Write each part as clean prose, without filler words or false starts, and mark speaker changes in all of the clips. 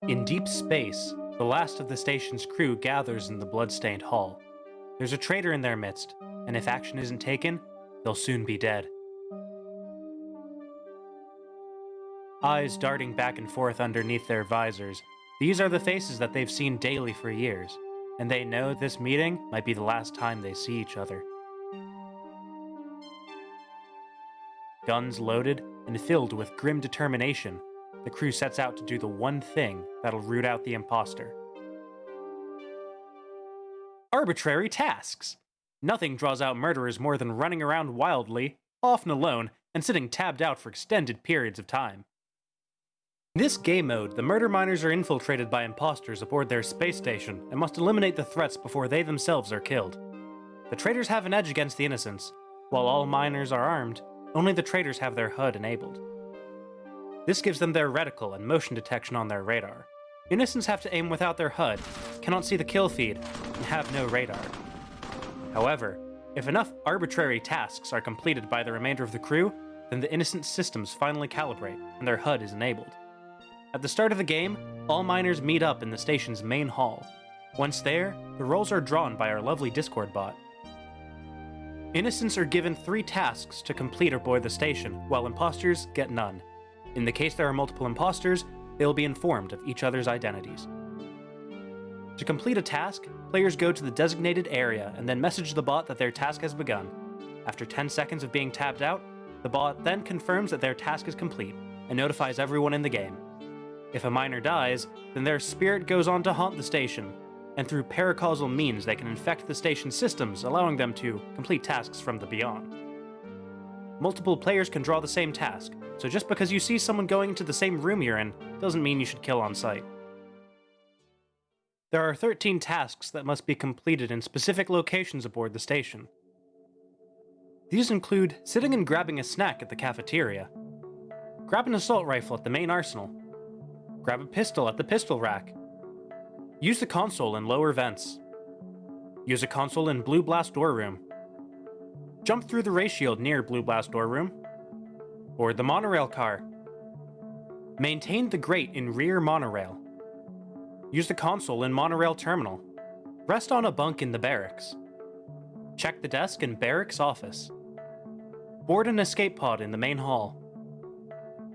Speaker 1: In deep space, the last of the station's crew gathers in the blood-stained hall. There's a traitor in their midst, and if action isn't taken, they'll soon be dead. Eyes darting back and forth underneath their visors, these are the faces that they've seen daily for years, and they know this meeting might be the last time they see each other. Guns loaded and filled with grim determination, the crew sets out to do the one thing that'll root out the imposter. Arbitrary tasks! Nothing draws out murderers more than running around wildly, often alone, and sitting tabbed out for extended periods of time. In this game mode, the murder miners are infiltrated by imposters aboard their space station and must eliminate the threats before they themselves are killed. The traitors have an edge against the innocents. While all miners are armed, only the traitors have their HUD enabled. This gives them their reticle and motion detection on their radar. Innocents have to aim without their HUD, cannot see the kill feed, and have no radar. However, if enough arbitrary tasks are completed by the remainder of the crew, then the innocent systems finally calibrate, and their HUD is enabled. At the start of the game, all miners meet up in the station's main hall. Once there, the roles are drawn by our lovely Discord bot. Innocents are given 3 tasks to complete aboard the station, while imposters get none. In the case there are multiple imposters, they will be informed of each other's identities. To complete a task, players go to the designated area and then message the bot that their task has begun. After 10 seconds of being tabbed out, the bot then confirms that their task is complete and notifies everyone in the game. If a miner dies, then their spirit goes on to haunt the station, and through paracausal means they can infect the station's systems, allowing them to complete tasks from the beyond. Multiple players can draw the same task, so just because you see someone going into the same room you're in, doesn't mean you should kill on sight. There are 13 tasks that must be completed in specific locations aboard the station. These include sitting and grabbing a snack at the cafeteria, grab an assault rifle at the main arsenal, grab a pistol at the pistol rack, use the console in lower vents, use a console in Blue Blast door room, jump through the ray shield near Blue Blast door room, board the monorail car, maintain the grate in rear monorail, use the console in monorail terminal, rest on a bunk in the barracks, check the desk in barracks office, board an escape pod in the main hall,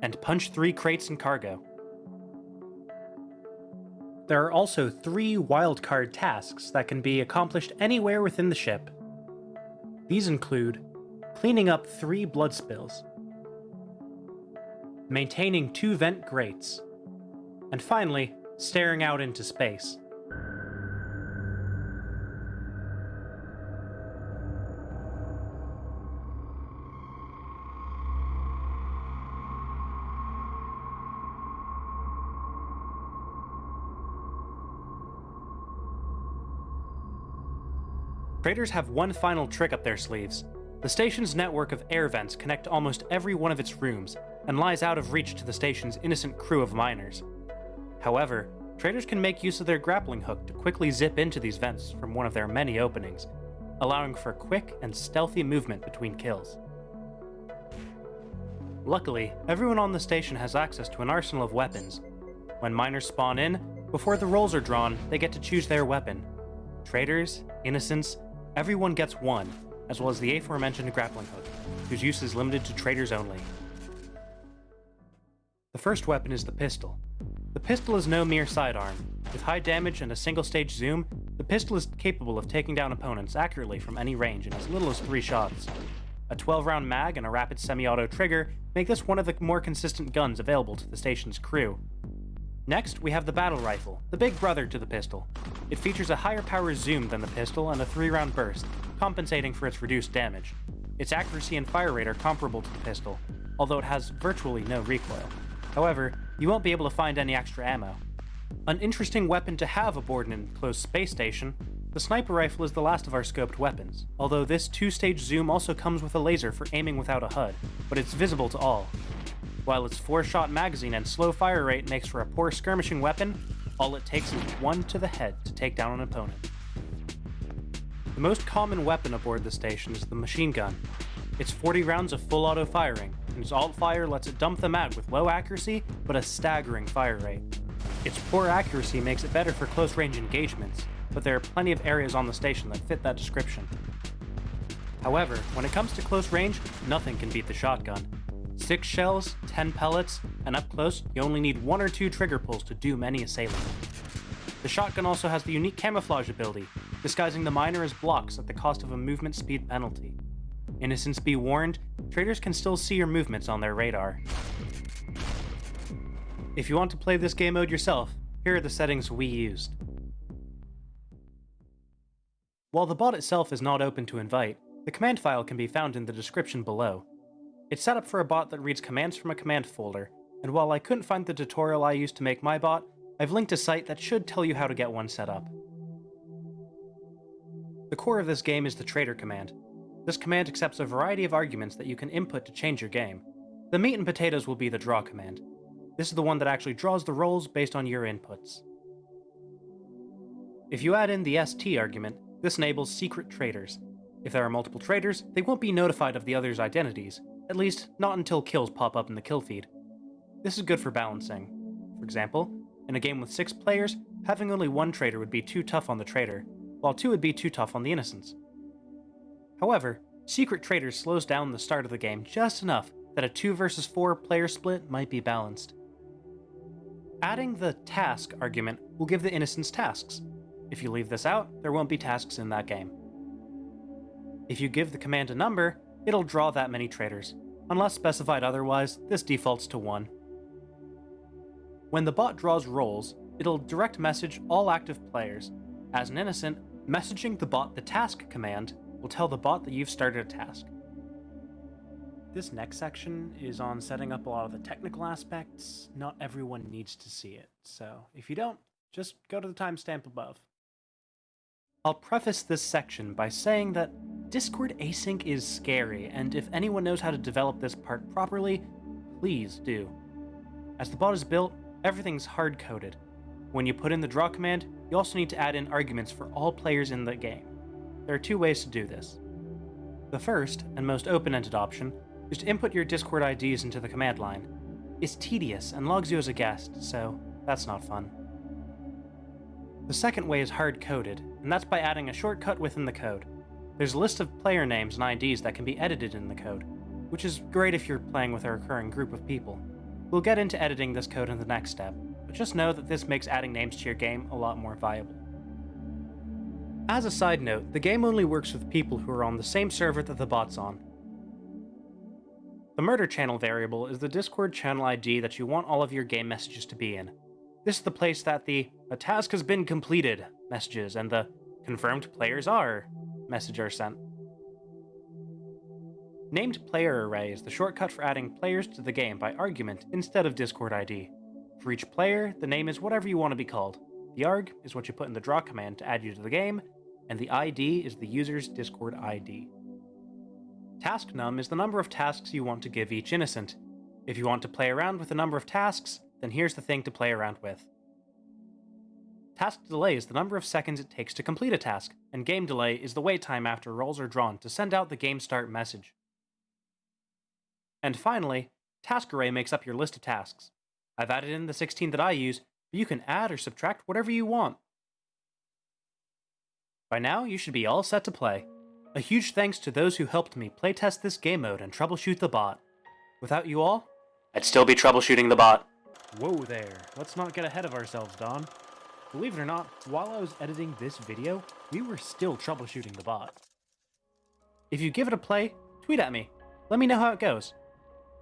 Speaker 1: and punch 3 crates in cargo. There are also 3 wildcard tasks that can be accomplished anywhere within the ship. These include cleaning up 3 blood spills, maintaining 2 vent grates, and finally, staring out into space. Traitors have one final trick up their sleeves. The station's network of air vents connect almost every one of its rooms, and lies out of reach to the station's innocent crew of miners. However, traitors can make use of their grappling hook to quickly zip into these vents from one of their many openings, allowing for quick and stealthy movement between kills. Luckily, everyone on the station has access to an arsenal of weapons. When miners spawn in, before the rolls are drawn, they get to choose their weapon. Traitors, innocents, everyone gets one, as well as the aforementioned grappling hook, whose use is limited to traitors only. The first weapon is the pistol. The pistol is no mere sidearm. With high damage and a single-stage zoom, the pistol is capable of taking down opponents accurately from any range in as little as 3 shots. A 12-round mag and a rapid semi-auto trigger make this one of the more consistent guns available to the station's crew. Next, we have the battle rifle, the big brother to the pistol. It features a higher power zoom than the pistol and a 3-round burst, compensating for its reduced damage. Its accuracy and fire rate are comparable to the pistol, although it has virtually no recoil. However, you won't be able to find any extra ammo. An interesting weapon to have aboard an enclosed space station, the sniper rifle is the last of our scoped weapons, although this 2-stage zoom also comes with a laser for aiming without a HUD, but it's visible to all. While its 4-shot magazine and slow fire rate makes for a poor skirmishing weapon, all it takes is 1 to the head to take down an opponent. The most common weapon aboard the station is the machine gun. It's 40 rounds of full auto firing, and its alt fire lets it dump the mag with low accuracy but a staggering fire rate. Its poor accuracy makes it better for close-range engagements, but there are plenty of areas on the station that fit that description. However, when it comes to close range, nothing can beat the shotgun. 6 shells, 10 pellets, and up close, you only need 1 or 2 trigger pulls to doom any assailant. The shotgun also has the unique camouflage ability, disguising the miner as blocks at the cost of a movement speed penalty. Innocents be warned, traitors can still see your movements on their radar. If you want to play this game mode yourself, here are the settings we used. While the bot itself is not open to invite, the command file can be found in the description below. It's set up for a bot that reads commands from a command folder, and while I couldn't find the tutorial I used to make my bot, I've linked a site that should tell you how to get one set up. The core of this game is the traitor command. This command accepts a variety of arguments that you can input to change your game. The meat and potatoes will be the draw command. This is the one that actually draws the rolls based on your inputs. If you add in the ST argument, this enables secret traitors. If there are multiple traitors, they won't be notified of the others' identities, at least not until kills pop up in the kill feed. This is good for balancing. For example, in a game with 6 players, having only 1 traitor would be too tough on the traitor, while 2 would be too tough on the innocents. However, secret traitors slows down the start of the game just enough that a 2 versus 4 player split might be balanced. Adding the task argument will give the innocents tasks. If you leave this out, there won't be tasks in that game. If you give the command a number, it'll draw that many traitors. Unless specified otherwise, this defaults to 1. When the bot draws rolls, it'll direct message all active players. As an innocent, messaging the bot the task command will tell the bot that you've started a task. This next section is on setting up a lot of the technical aspects. Not everyone needs to see it, so if you don't, just go to the timestamp above. I'll preface this section by saying that Discord async is scary, and if anyone knows how to develop this part properly, please do. As the bot is built, everything's hard-coded. When you put in the draw command, you also need to add in arguments for all players in the game. There are 2 ways to do this. The first, and most open-ended option, is to input your Discord IDs into the command line. It's tedious and logs you as a guest, so that's not fun. The second way is hard-coded, and that's by adding a shortcut within the code. There's a list of player names and IDs that can be edited in the code, which is great if you're playing with a recurring group of people. We'll get into editing this code in the next step, but just know that this makes adding names to your game a lot more viable. As a side note, the game only works with people who are on the same server that the bot's on. The murder channel variable is the Discord channel ID that you want all of your game messages to be in. This is the place that the "a task has been completed" messages and the "confirmed players are" message are sent. Named player array is the shortcut for adding players to the game by argument instead of Discord ID. For each player, the name is whatever you want to be called. The arg is what you put in the draw command to add you to the game, and the ID is the user's Discord ID. Task num is the number of tasks you want to give each innocent. If you want to play around with the number of tasks, then here's the thing to play around with. Task delay is the number of seconds it takes to complete a task, and game delay is the wait time after rolls are drawn to send out the game start message. And finally, task array makes up your list of tasks. I've added in the 16 that I use, but you can add or subtract whatever you want. By now, you should be all set to play. A huge thanks to those who helped me playtest this game mode and troubleshoot the bot. Without you all, I'd still be troubleshooting the bot. Whoa there, let's not get ahead of ourselves, Don. Believe it or not, while I was editing this video, we were still troubleshooting the bot. If you give it a play, tweet at me. Let me know how it goes.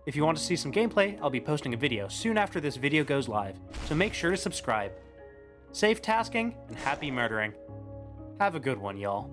Speaker 1: If you want to see some gameplay, I'll be posting a video soon after this video goes live, so make sure to subscribe. Safe tasking, and happy murdering. Have a good one, y'all.